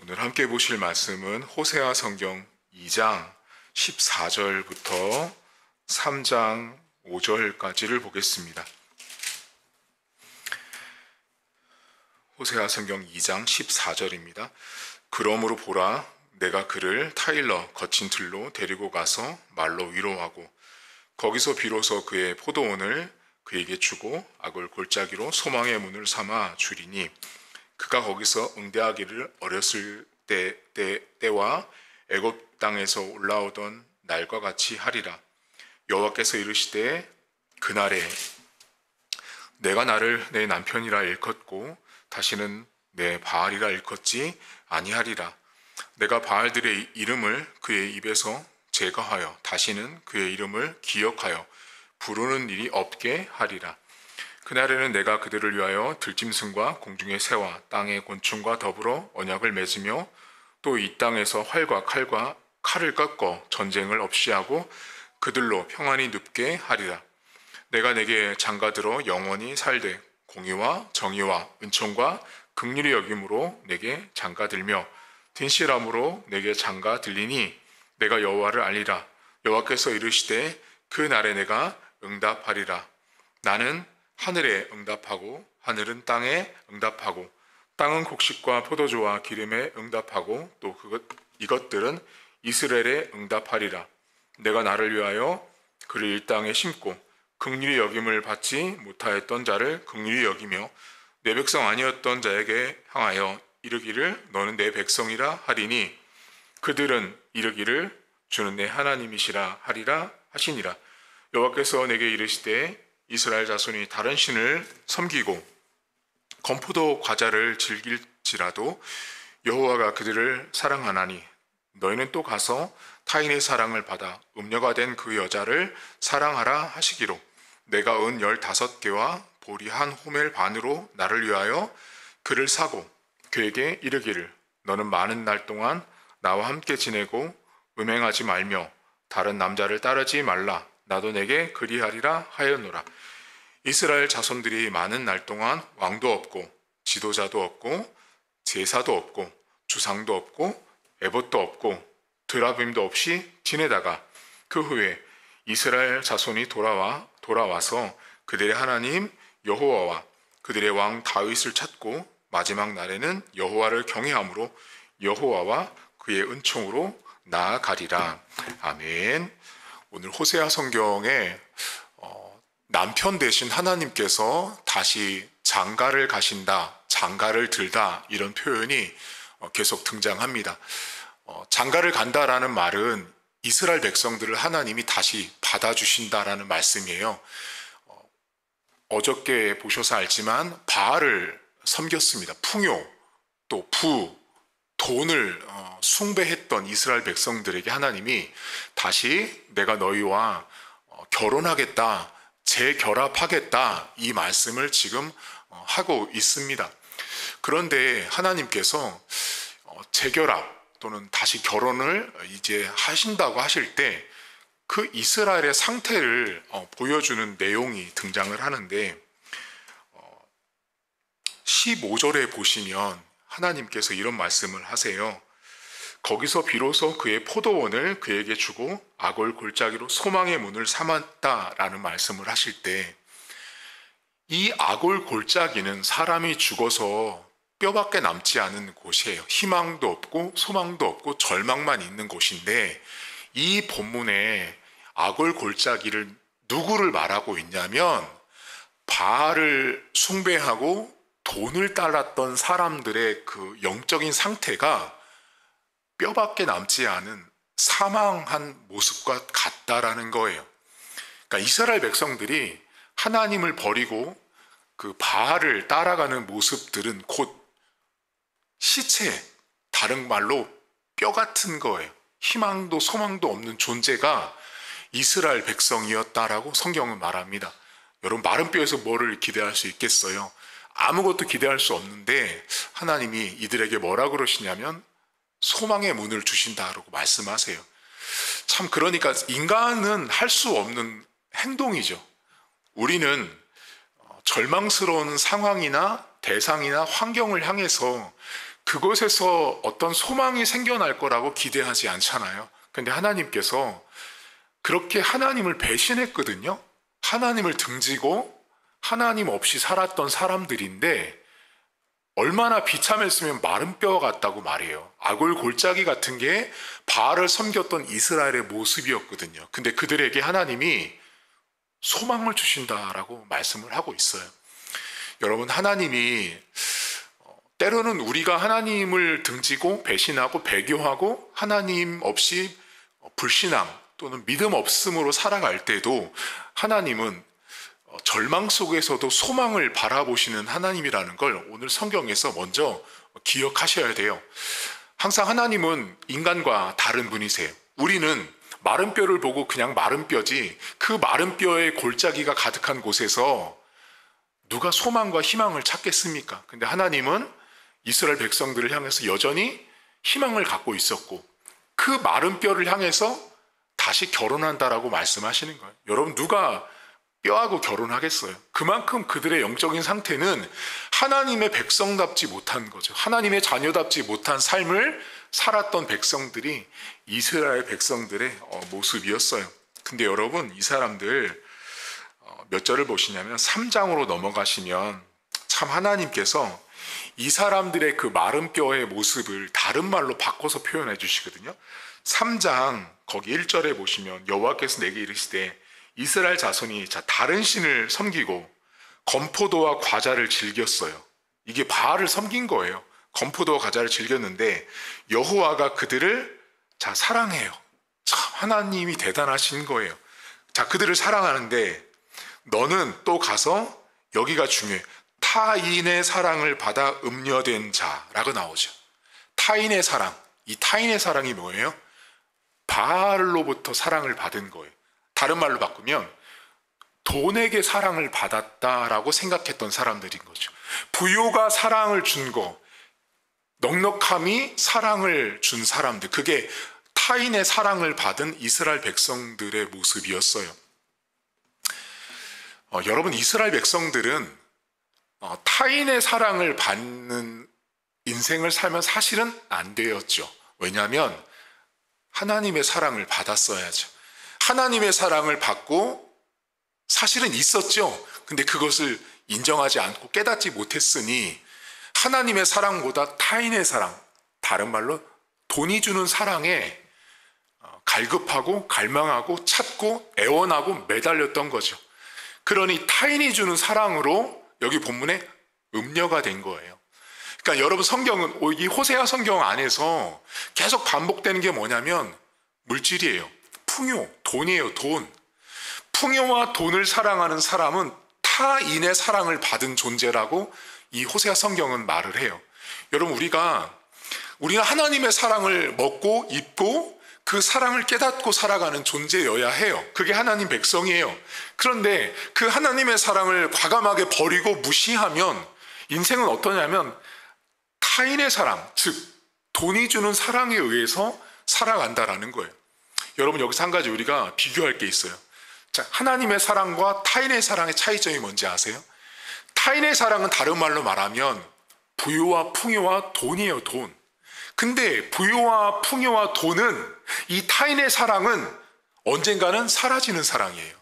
오늘 함께 보실 말씀은 호세아 성경 2장 14절부터 3장 5절까지를 보겠습니다. 호세아 성경 2장 14절입니다. 그러므로 보라, 내가 그를 타일러 거친 들로 데리고 가서 말로 위로하고 거기서 비로소 그의 포도원을 그에게 주고 악을 골짜기로 소망의 문을 삼아 주리니 그가 거기서 응대하기를 어렸을 때와 애굽 땅에서 올라오던 날과 같이 하리라. 여호와께서 이르시되 그날에 내가 나를 내 남편이라 일컫고 다시는 내 바알이라 일컫지 아니하리라. 내가 바알들의 이름을 그의 입에서 제거하여 다시는 그의 이름을 기억하여 부르는 일이 없게 하리라. 그날에는 내가 그들을 위하여 들짐승과 공중의 새와 땅의 곤충과 더불어 언약을 맺으며 또 이 땅에서 활과 칼을 꺾어 전쟁을 없이 하고 그들로 평안히 눕게 하리라. 내가 내게 장가들어 영원히 살되 공의와 정의와 은총과 긍휼히 여김으로 내게 장가들며 딘실함으로 내게 장가들리니 내가 여호와를 알리라. 여호와께서 이르시되 그 날에 내가 응답하리라. 나는 하늘에 응답하고 하늘은 땅에 응답하고 땅은 곡식과 포도주와 기름에 응답하고 또 이것들은 이스라엘에 응답하리라. 내가 나를 위하여 그를 이 땅에 심고 긍휼히 여김을 받지 못하였던 자를 긍휼히 여기며 내 백성 아니었던 자에게 향하여 이르기를 너는 내 백성이라 하리니 그들은 이르기를 주는 내 하나님이시라 하리라 하시니라. 여호와께서 내게 이르시되 이스라엘 자손이 다른 신을 섬기고 건포도 과자를 즐길지라도 여호와가 그들을 사랑하나니 너희는 또 가서 타인의 사랑을 받아 음녀가 된 그 여자를 사랑하라 하시기로 내가 은 15개와 보리 한 호멜 반으로 나를 위하여 그를 사고 그에게 이르기를 너는 많은 날 동안 나와 함께 지내고 음행하지 말며 다른 남자를 따르지 말라. 나도 내게 그리하리라 하였노라. 이스라엘 자손들이 많은 날 동안 왕도 없고 지도자도 없고 제사도 없고 주상도 없고 에봇도 없고 드라빔도 없이 지내다가 그 후에 이스라엘 자손이 돌아와서 그들의 하나님 여호와와 그들의 왕 다윗을 찾고 마지막 날에는 여호와를 경외함으로 여호와와 그의 은총으로 나아가리라. 아멘. 오늘 호세아 성경에 남편 대신 하나님께서 다시 장가를 가신다, 장가를 들다 이런 표현이 계속 등장합니다. 장가를 간다라는 말은 이스라엘 백성들을 하나님이 다시 받아주신다라는 말씀이에요. 어저께 보셔서 알지만 바알을 섬겼습니다. 풍요, 또 돈을 숭배했던 이스라엘 백성들에게 하나님이 다시 내가 너희와 결혼하겠다, 재결합하겠다 이 말씀을 지금 하고 있습니다. 그런데 하나님께서 재결합 또는 다시 결혼을 이제 하신다고 하실 때 그 이스라엘의 상태를 보여주는 내용이 등장을 하는데 15절에 보시면 하나님께서 이런 말씀을 하세요. 거기서 비로소 그의 포도원을 그에게 주고 악을 골짜기로 소망의 문을 삼았다라는 말씀을 하실 때 이 악을 골짜기는 사람이 죽어서 뼈밖에 남지 않은 곳이에요. 희망도 없고 소망도 없고 절망만 있는 곳인데 이 본문에 악을 골짜기를 누구를 말하고 있냐면 바알을 숭배하고 돈을 따랐던 사람들의 그 영적인 상태가 뼈밖에 남지 않은 사망한 모습과 같다라는 거예요. 그러니까 이스라엘 백성들이 하나님을 버리고 그 바알을 따라가는 모습들은 곧 시체, 다른 말로 뼈 같은 거예요. 희망도 소망도 없는 존재가 이스라엘 백성이었다라고 성경은 말합니다. 여러분 마른 뼈에서 뭐를 기대할 수 있겠어요? 아무것도 기대할 수 없는데 하나님이 이들에게 뭐라 그러시냐면 소망의 문을 주신다라고 말씀하세요. 참 그러니까 인간은 할 수 없는 행동이죠. 우리는 절망스러운 상황이나 대상이나 환경을 향해서 그곳에서 어떤 소망이 생겨날 거라고 기대하지 않잖아요. 근데 하나님께서 그렇게 하나님을 배신했거든요. 하나님을 등지고 하나님 없이 살았던 사람들인데 얼마나 비참했으면 마른 뼈 같다고 말해요. 아골 골짜기 같은 게 바알을 섬겼던 이스라엘의 모습이었거든요. 근데 그들에게 하나님이 소망을 주신다라고 말씀을 하고 있어요. 여러분, 하나님이 때로는 우리가 하나님을 등지고 배신하고 배교하고 하나님 없이 불신앙 또는 믿음 없음으로 살아갈 때도 하나님은 절망 속에서도 소망을 바라보시는 하나님이라는 걸 오늘 성경에서 먼저 기억하셔야 돼요. 항상 하나님은 인간과 다른 분이세요. 우리는 마른 뼈를 보고 그냥 마른 뼈지, 그 마른 뼈에 골짜기가 가득한 곳에서 누가 소망과 희망을 찾겠습니까? 근데 하나님은 이스라엘 백성들을 향해서 여전히 희망을 갖고 있었고 그 마른 뼈를 향해서 다시 결혼한다라고 말씀하시는 거예요. 여러분, 누가 뼈하고 결혼하겠어요? 그만큼 그들의 영적인 상태는 하나님의 백성답지 못한 거죠. 하나님의 자녀답지 못한 삶을 살았던 백성들이 이스라엘 백성들의 모습이었어요. 근데 여러분, 이 사람들 몇 절을 보시냐면 3장으로 넘어가시면 참 하나님께서 이 사람들의 그 마른 뼈의 모습을 다른 말로 바꿔서 표현해 주시거든요. 3장 거기 1절에 보시면 여호와께서 내게 이르시되 이스라엘 자손이 다른 신을 섬기고 건포도와 과자를 즐겼어요. 이게 바알을 섬긴 거예요. 건포도와 과자를 즐겼는데 여호와가 그들을 사랑해요. 참 하나님이 대단하신 거예요. 그들을 사랑하는데 너는 또 가서, 여기가 중요해요, 타인의 사랑을 받아 음녀된 자라고 나오죠. 타인의 사랑. 이 타인의 사랑이 뭐예요? 바알로부터 사랑을 받은 거예요. 다른 말로 바꾸면 돈에게 사랑을 받았다라고 생각했던 사람들인 거죠. 부요가 사랑을 준 거, 넉넉함이 사랑을 준 사람들, 그게 타인의 사랑을 받은 이스라엘 백성들의 모습이었어요. 여러분, 이스라엘 백성들은 타인의 사랑을 받는 인생을 살면 사실은 안 되었죠. 왜냐하면 하나님의 사랑을 받았어야죠. 하나님의 사랑을 받고 사실은 있었죠. 근데 그것을 인정하지 않고 깨닫지 못했으니 하나님의 사랑보다 타인의 사랑, 다른 말로 돈이 주는 사랑에 갈급하고 갈망하고 찾고 애원하고 매달렸던 거죠. 그러니 타인이 주는 사랑으로 여기 본문에 음녀가 된 거예요. 그러니까 여러분, 성경은, 이 호세아 성경 안에서 계속 반복되는 게 뭐냐면 물질이에요. 풍요, 돈이에요. 돈. 풍요와 돈을 사랑하는 사람은 타인의 사랑을 받은 존재라고 이 호세아 성경은 말을 해요. 여러분, 우리가 하나님의 사랑을 먹고 입고 그 사랑을 깨닫고 살아가는 존재여야 해요. 그게 하나님 백성이에요. 그런데 그 하나님의 사랑을 과감하게 버리고 무시하면 인생은 어떠냐면 타인의 사랑, 즉 돈이 주는 사랑에 의해서 살아간다라는 거예요. 여러분, 여기서 한 가지 우리가 비교할 게 있어요. 하나님의 사랑과 타인의 사랑의 차이점이 뭔지 아세요? 타인의 사랑은 다른 말로 말하면 부요와 풍요와 돈이에요. 돈. 근데 부요와 풍요와 돈은, 이 타인의 사랑은 언젠가는 사라지는 사랑이에요.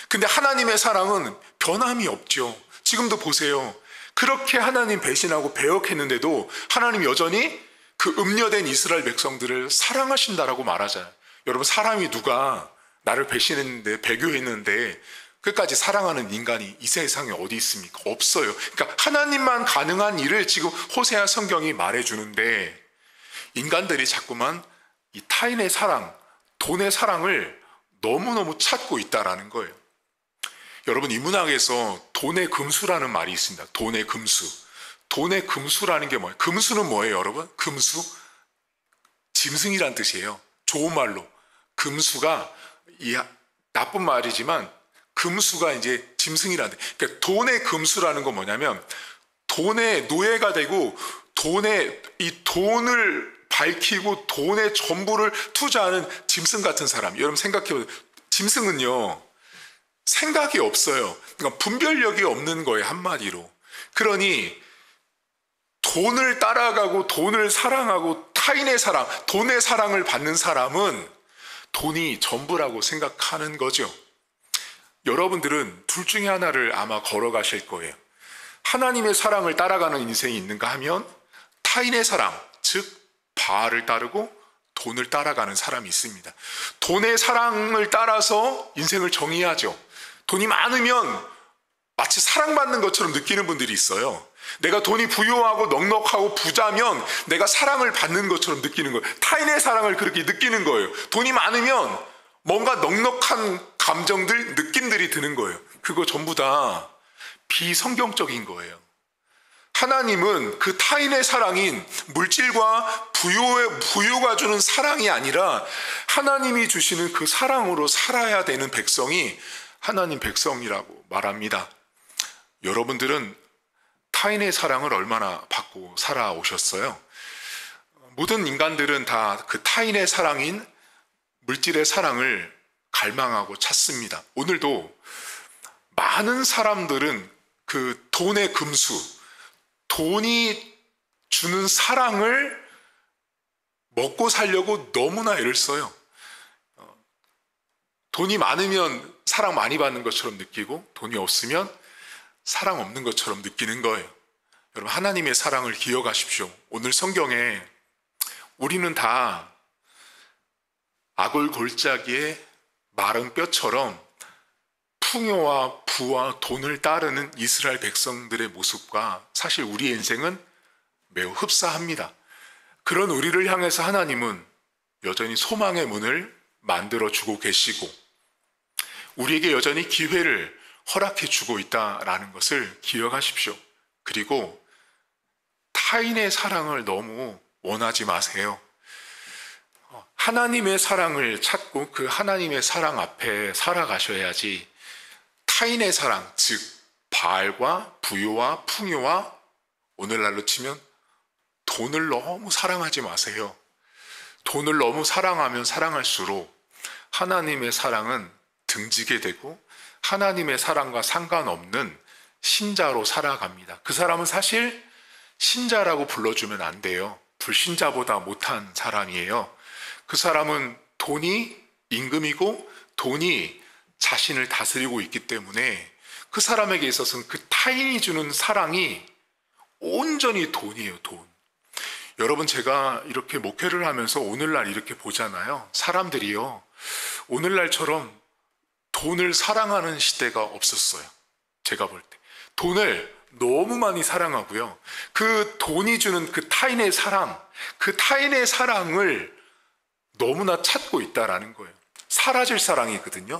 근데 하나님의 사랑은 변함이 없죠. 지금도 보세요. 그렇게 하나님 배신하고 배역했는데도 하나님 여전히 그 음녀된 이스라엘 백성들을 사랑하신다라고 말하잖아요. 여러분, 사람이 누가 나를 배신했는데 배교했는데 끝까지 사랑하는 인간이 이 세상에 어디 있습니까? 없어요. 그러니까 하나님만 가능한 일을 지금 호세아 성경이 말해주는데 인간들이 자꾸만 이 타인의 사랑, 돈의 사랑을 너무너무 찾고 있다라는 거예요. 여러분, 이 문학에서 돈의 금수라는 말이 있습니다. 돈의 금수. 돈의 금수라는 게 뭐예요? 금수는 뭐예요, 여러분? 금수? 짐승이란 뜻이에요. 좋은 말로. 금수가 나쁜 말이지만 금수가 이제 짐승이라는 뜻. 그러니까 돈의 금수라는 건 뭐냐면 돈의 노예가 되고 이 돈을 밝히고 돈의 전부를 투자하는 짐승 같은 사람. 여러분 생각해보세요. 짐승은요, 생각이 없어요. 그러니까 분별력이 없는 거예요, 한마디로. 그러니 돈을 따라가고 돈을 사랑하고 타인의 사랑, 돈의 사랑을 받는 사람은 돈이 전부라고 생각하는 거죠. 여러분들은 둘 중에 하나를 아마 걸어가실 거예요. 하나님의 사랑을 따라가는 인생이 있는가 하면 타인의 사랑, 즉 바알을 따르고 돈을 따라가는 사람이 있습니다. 돈의 사랑을 따라서 인생을 정의하죠. 돈이 많으면 마치 사랑받는 것처럼 느끼는 분들이 있어요. 내가 돈이 부유하고 넉넉하고 부자면 내가 사랑을 받는 것처럼 느끼는 거예요. 타인의 사랑을 그렇게 느끼는 거예요. 돈이 많으면 뭔가 넉넉한 감정들, 느낌들이 드는 거예요. 그거 전부 다 비성경적인 거예요. 하나님은 그 타인의 사랑인 물질과 부유가 주는 사랑이 아니라 하나님이 주시는 그 사랑으로 살아야 되는 백성이 하나님 백성이라고 말합니다. 여러분들은 타인의 사랑을 얼마나 받고 살아오셨어요? 모든 인간들은 다 그 타인의 사랑인 물질의 사랑을 갈망하고 찾습니다. 오늘도 많은 사람들은 그 돈의 금수, 돈이 주는 사랑을 먹고 살려고 너무나 애를 써요. 돈이 많으면 사랑 많이 받는 것처럼 느끼고 돈이 없으면 사랑 없는 것처럼 느끼는 거예요. 여러분, 하나님의 사랑을 기억하십시오. 오늘 성경에 우리는 다 아골 골짜기에 마른 뼈처럼 풍요와 부와 돈을 따르는 이스라엘 백성들의 모습과 사실 우리의 인생은 매우 흡사합니다. 그런 우리를 향해서 하나님은 여전히 소망의 문을 만들어주고 계시고 우리에게 여전히 기회를 허락해주고 있다라는 것을 기억하십시오. 그리고 타인의 사랑을 너무 원하지 마세요. 하나님의 사랑을 찾고 그 하나님의 사랑 앞에 살아가셔야지 타인의 사랑, 즉 바알과 부유와 풍요와 오늘날로 치면 돈을 너무 사랑하지 마세요. 돈을 너무 사랑하면 사랑할수록 하나님의 사랑은 등지게 되고 하나님의 사랑과 상관없는 신자로 살아갑니다. 그 사람은 사실 신자라고 불러주면 안 돼요. 불신자보다 못한 사람이에요. 그 사람은 돈이 임금이고 돈이 자신을 다스리고 있기 때문에 그 사람에게 있어서는 그 타인이 주는 사랑이 온전히 돈이에요, 돈. 여러분, 제가 이렇게 목회를 하면서 오늘날 이렇게 보잖아요. 사람들이요, 오늘날처럼 돈을 사랑하는 시대가 없었어요. 제가 볼 때. 돈을 너무 많이 사랑하고요. 그 돈이 주는 그 타인의 사랑, 그 타인의 사랑을 너무나 찾고 있다라는 거예요. 사라질 사랑이거든요.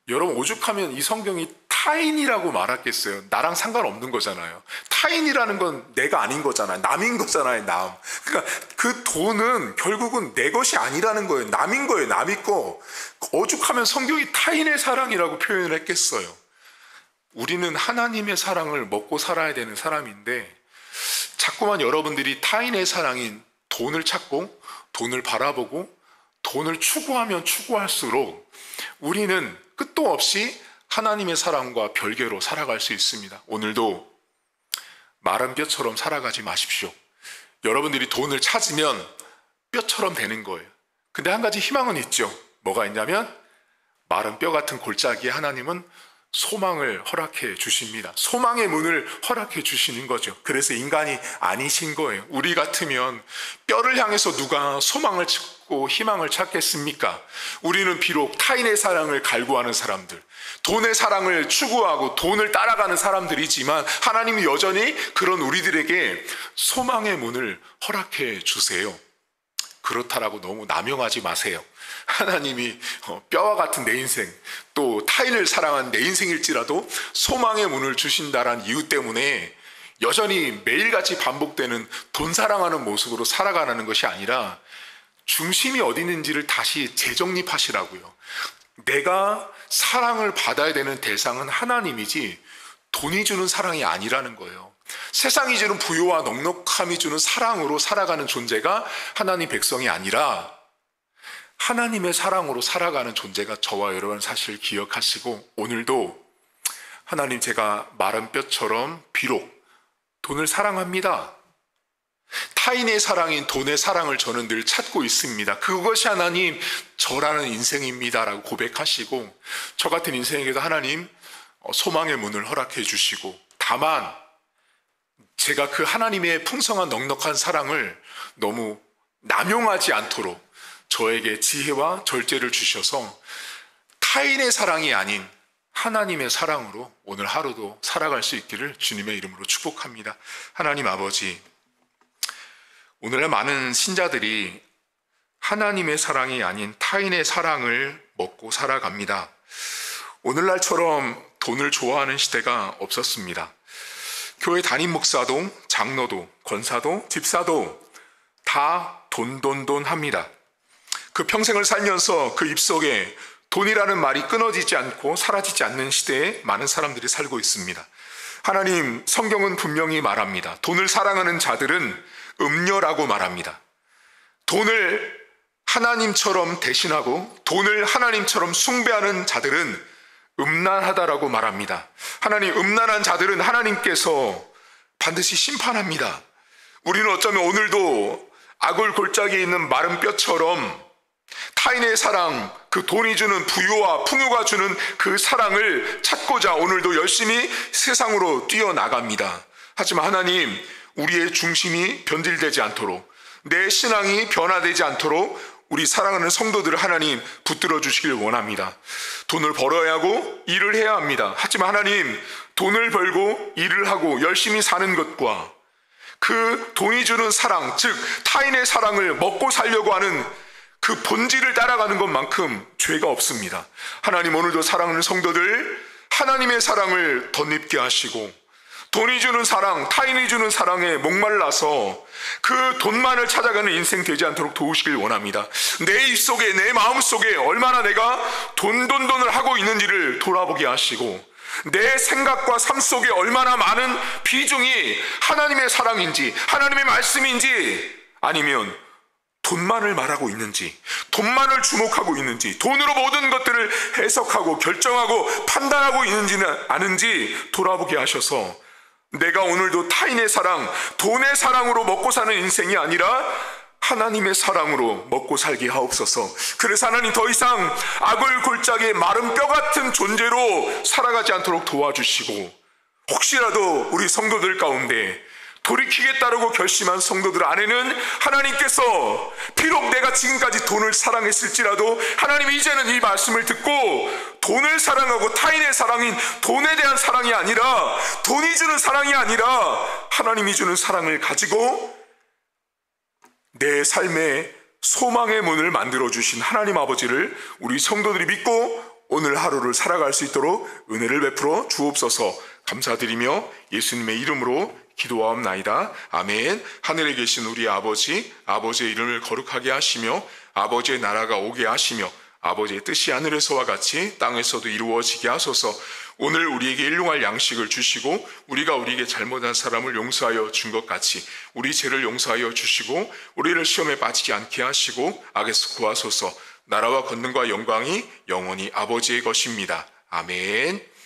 여러분, 오죽하면 이 성경이 타인이라고 말했겠어요. 나랑 상관없는 거잖아요. 타인이라는 건 내가 아닌 거잖아요. 남인 거잖아요, 남. 그러니까 그 돈은 결국은 내 것이 아니라는 거예요. 남인 거예요, 남이 거. 오죽하면 성경이 타인의 사랑이라고 표현을 했겠어요. 우리는 하나님의 사랑을 먹고 살아야 되는 사람인데 자꾸만 여러분들이 타인의 사랑인 돈을 찾고 돈을 바라보고 돈을 추구하면 추구할수록 우리는 끝도 없이 하나님의 사랑과 별개로 살아갈 수 있습니다. 오늘도 마른 뼈처럼 살아가지 마십시오. 여러분들이 돈을 찾으면 뼈처럼 되는 거예요. 근데 한 가지 희망은 있죠. 뭐가 있냐면 마른 뼈 같은 골짜기에 하나님은 소망을 허락해 주십니다. 소망의 문을 허락해 주시는 거죠. 그래서 인간이 아니신 거예요. 우리 같으면 뼈를 향해서 누가 소망을 찾고 희망을 찾겠습니까? 우리는 비록 타인의 사랑을 갈구하는 사람들, 돈의 사랑을 추구하고 돈을 따라가는 사람들이지만 하나님은 여전히 그런 우리들에게 소망의 문을 허락해 주세요. 그렇다라고 너무 남용하지 마세요. 하나님이 뼈와 같은 내 인생, 또 타인을 사랑한 내 인생일지라도 소망의 문을 주신다라는 이유 때문에 여전히 매일같이 반복되는 돈 사랑하는 모습으로 살아가는 것이 아니라 중심이 어디 있는지를 다시 재정립하시라고요. 내가 사랑을 받아야 되는 대상은 하나님이지 돈이 주는 사랑이 아니라는 거예요. 세상이 주는 부유와 넉넉함이 주는 사랑으로 살아가는 존재가 하나님 백성이 아니라 하나님의 사랑으로 살아가는 존재가 저와 여러분 사실 기억하시고 오늘도 하나님, 제가 마른 뼈처럼 비록 돈을 사랑합니다. 타인의 사랑인 돈의 사랑을 저는 늘 찾고 있습니다. 그것이 하나님 저라는 인생입니다라고 고백하시고, 저 같은 인생에게도 하나님 소망의 문을 허락해 주시고, 다만 제가 그 하나님의 풍성한 넉넉한 사랑을 너무 남용하지 않도록 저에게 지혜와 절제를 주셔서 타인의 사랑이 아닌 하나님의 사랑으로 오늘 하루도 살아갈 수 있기를 주님의 이름으로 축복합니다. 하나님 아버지, 오늘날 많은 신자들이 하나님의 사랑이 아닌 타인의 사랑을 먹고 살아갑니다. 오늘날처럼 돈을 좋아하는 시대가 없었습니다. 교회 담임 목사도, 장로도, 권사도, 집사도 다 돈 합니다. 그 평생을 살면서 그 입속에 돈이라는 말이 끊어지지 않고 사라지지 않는 시대에 많은 사람들이 살고 있습니다. 하나님, 성경은 분명히 말합니다. 돈을 사랑하는 자들은 음녀라고 말합니다. 돈을 하나님처럼 대신하고 돈을 하나님처럼 숭배하는 자들은 음란하다라고 말합니다. 하나님, 음란한 자들은 하나님께서 반드시 심판합니다. 우리는 어쩌면 오늘도 악을 골짜기에 있는 마른 뼈처럼 타인의 사랑, 그 돈이 주는 부유와 풍요가 주는 그 사랑을 찾고자 오늘도 열심히 세상으로 뛰어나갑니다. 하지만 하나님, 우리의 중심이 변질되지 않도록, 내 신앙이 변화되지 않도록 우리 사랑하는 성도들을 하나님 붙들어 주시길 원합니다. 돈을 벌어야 하고 일을 해야 합니다. 하지만 하나님, 돈을 벌고 일을 하고 열심히 사는 것과 그 돈이 주는 사랑, 즉 타인의 사랑을 먹고 살려고 하는 그 본질을 따라가는 것만큼 죄가 없습니다. 하나님, 오늘도 사랑하는 성도들 하나님의 사랑을 덧입게 하시고, 돈이 주는 사랑, 타인이 주는 사랑에 목말라서 그 돈만을 찾아가는 인생 되지 않도록 도우시길 원합니다. 내 입속에, 내 마음속에 얼마나 내가 돈을 하고 있는지를 돌아보게 하시고, 내 생각과 삶 속에 얼마나 많은 비중이 하나님의 사랑인지, 하나님의 말씀인지, 아니면 돈만을 말하고 있는지, 돈만을 주목하고 있는지, 돈으로 모든 것들을 해석하고 결정하고 판단하고 있는지는 아는지 돌아보게 하셔서 내가 오늘도 타인의 사랑, 돈의 사랑으로 먹고 사는 인생이 아니라 하나님의 사랑으로 먹고 살게 하옵소서. 그래서 하나님, 더 이상 악을 골짜기에 마른 뼈 같은 존재로 살아가지 않도록 도와주시고, 혹시라도 우리 성도들 가운데 돌이키겠다라고 결심한 성도들 안에는 하나님께서 비록 내가 지금까지 돈을 사랑했을지라도 하나님, 이제는 이 말씀을 듣고 돈을 사랑하고 타인의 사랑인 돈에 대한 사랑이 아니라, 돈이 주는 사랑이 아니라 하나님이 주는 사랑을 가지고 내 삶의 소망의 문을 만들어주신 하나님 아버지를 우리 성도들이 믿고 오늘 하루를 살아갈 수 있도록 은혜를 베풀어 주옵소서. 감사드리며 예수님의 이름으로 기도하옵나이다. 아멘. 하늘에 계신 우리 아버지, 아버지의 이름을 거룩하게 하시며 아버지의 나라가 오게 하시며 아버지의 뜻이 하늘에서와 같이 땅에서도 이루어지게 하소서. 오늘 우리에게 일용할 양식을 주시고 우리가 우리에게 잘못한 사람을 용서하여 준 것 같이 우리 죄를 용서하여 주시고 우리를 시험에 빠지지 않게 하시고 악에서 구하소서. 나라와 권능과 영광이 영원히 아버지의 것입니다. 아멘.